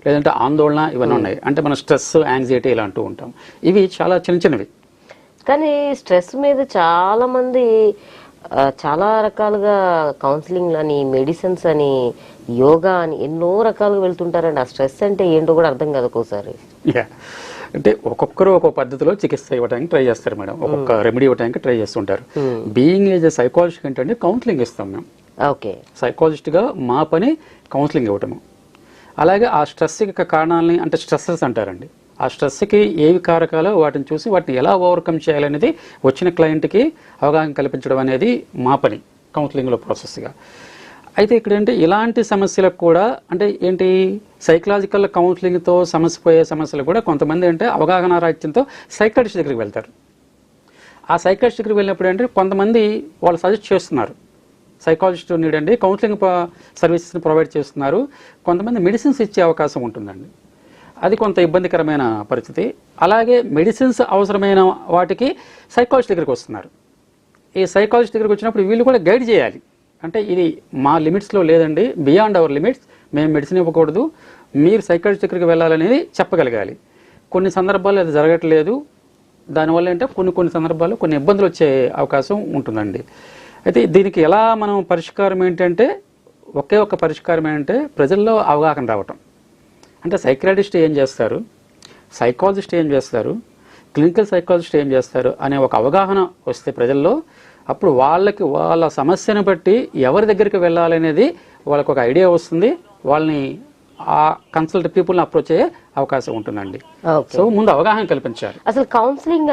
లేదంటే ఆందోళన ఇవన్నీ ఉన్నాయి. అంటే మనం స్ట్రెస్, యాంగ్జైటీ ఇలా అంటూ ఉంటాం. ఇవి చాలా చిన్న చిన్నవి. కానీ స్ట్రెస్ మీద చాలా మంది చాలా రకాలుగా కౌన్సిలింగ్ అని, మెడిసిన్స్ అని, యోగా అని ఎన్నో రకాలుగా వెళ్తుంటారండి. ఆ స్ట్రెస్ అంటే ఏంటో కూడా అర్థం కాదు ఒక్కోసారి. అంటే ఒక్కొక్కరు ఒక్కొక్క పద్ధతిలో చికిత్స ఇవ్వడానికి ట్రై చేస్తారు మేడం, ఒక్కొక్క రెమెడీ ఇవ్వడానికి ట్రై చేస్తుంటారు. బీయింగ్ ఏజ్ సైకాలజిస్ట్ ఏంటంటే కౌన్సిలింగ్ ఇస్తాం మేము. ఓకే, సైకాలజిస్ట్గా మా పని కౌన్సిలింగ్ ఇవ్వటము. అలాగే ఆ స్ట్రెస్కి కారణాలని అంటే స్ట్రెస్సెస్ అంటారండి. ఆ స్ట్రెస్కి ఏవి కారకాలో వాటిని చూసి వాటిని ఎలా ఓవర్కమ్ చేయాలనేది వచ్చిన క్లయింట్కి అవగాహన కల్పించడం అనేది మా పని కౌన్సిలింగ్లో ప్రాసెస్గా. అయితే ఇక్కడ ఏంటి ఇలాంటి సమస్యలకు కూడా అంటే ఏంటి సైకలాజికల్ కౌన్సిలింగ్తో సమస్య పోయే సమస్యలు కూడా కొంతమంది అంటే అవగాహన రాహిత్యంతో సైకాట్రిస్ట్ దగ్గరికి వెళ్తారు. ఆ సైకాట్రిస్ట్ దగ్గరికి వెళ్ళినప్పుడు అంటే కొంతమంది వాళ్ళు సజెస్ట్ చేస్తున్నారు, సైకాలజిస్ట్ నీడండి కౌన్సిలింగ్ సర్వీసెస్ని ప్రొవైడ్ చేస్తున్నారు, కొంతమంది మెడిసిన్స్ ఇచ్చే అవకాశం ఉంటుందండి. అది కొంత ఇబ్బందికరమైన పరిస్థితి. అలాగే మెడిసిన్స్ అవసరమైన వాటికి సైకాలజిస్ట్ దగ్గరికి వస్తున్నారు. ఈ సైకాలజిస్ట్ దగ్గరికి వచ్చినప్పుడు వీళ్ళు కూడా గైడ్ చేయాలి. అంటే ఇది మా లిమిట్స్లో లేదండి, బియాండ్ అవర్ లిమిట్స్, మేము మెడిసిన్ ఇవ్వకూడదు, మీరు సైకాలజిస్ట్ దగ్గరికి వెళ్ళాలనేది చెప్పగలగాలి. కొన్ని సందర్భాల్లో అది జరగట్లేదు. దానివల్ల అంటే కొన్ని సందర్భాల్లో కొన్ని ఇబ్బందులు వచ్చే అవకాశం ఉంటుందండి. అయితే దీనికి ఎలా మనం పరిష్కారం ఏంటంటే ఒకే ఒక పరిష్కారం ఏంటంటే ప్రజల్లో అవగాహన రావటం. అంటే సైకియాట్రిస్ట్ ఏం చేస్తారు, సైకాలజిస్ట్ ఏం చేస్తారు, క్లినికల్ సైకాలజిస్ట్ ఏం చేస్తారు అనే ఒక అవగాహన వస్తే ప్రజల్లో, అప్పుడు వాళ్ళ సమస్యను బట్టి ఎవరి దగ్గరికి వెళ్ళాలనేది వాళ్ళకు ఒక ఐడియా వస్తుంది. వాళ్ళని ఆ కన్సల్ట్ పీపుల్ని అప్రోచ్ అయ్యే అవకాశం ఉంటుందండి. సో ముందు అవగాహన కల్పించాలి. అసలు కౌన్సిలింగ్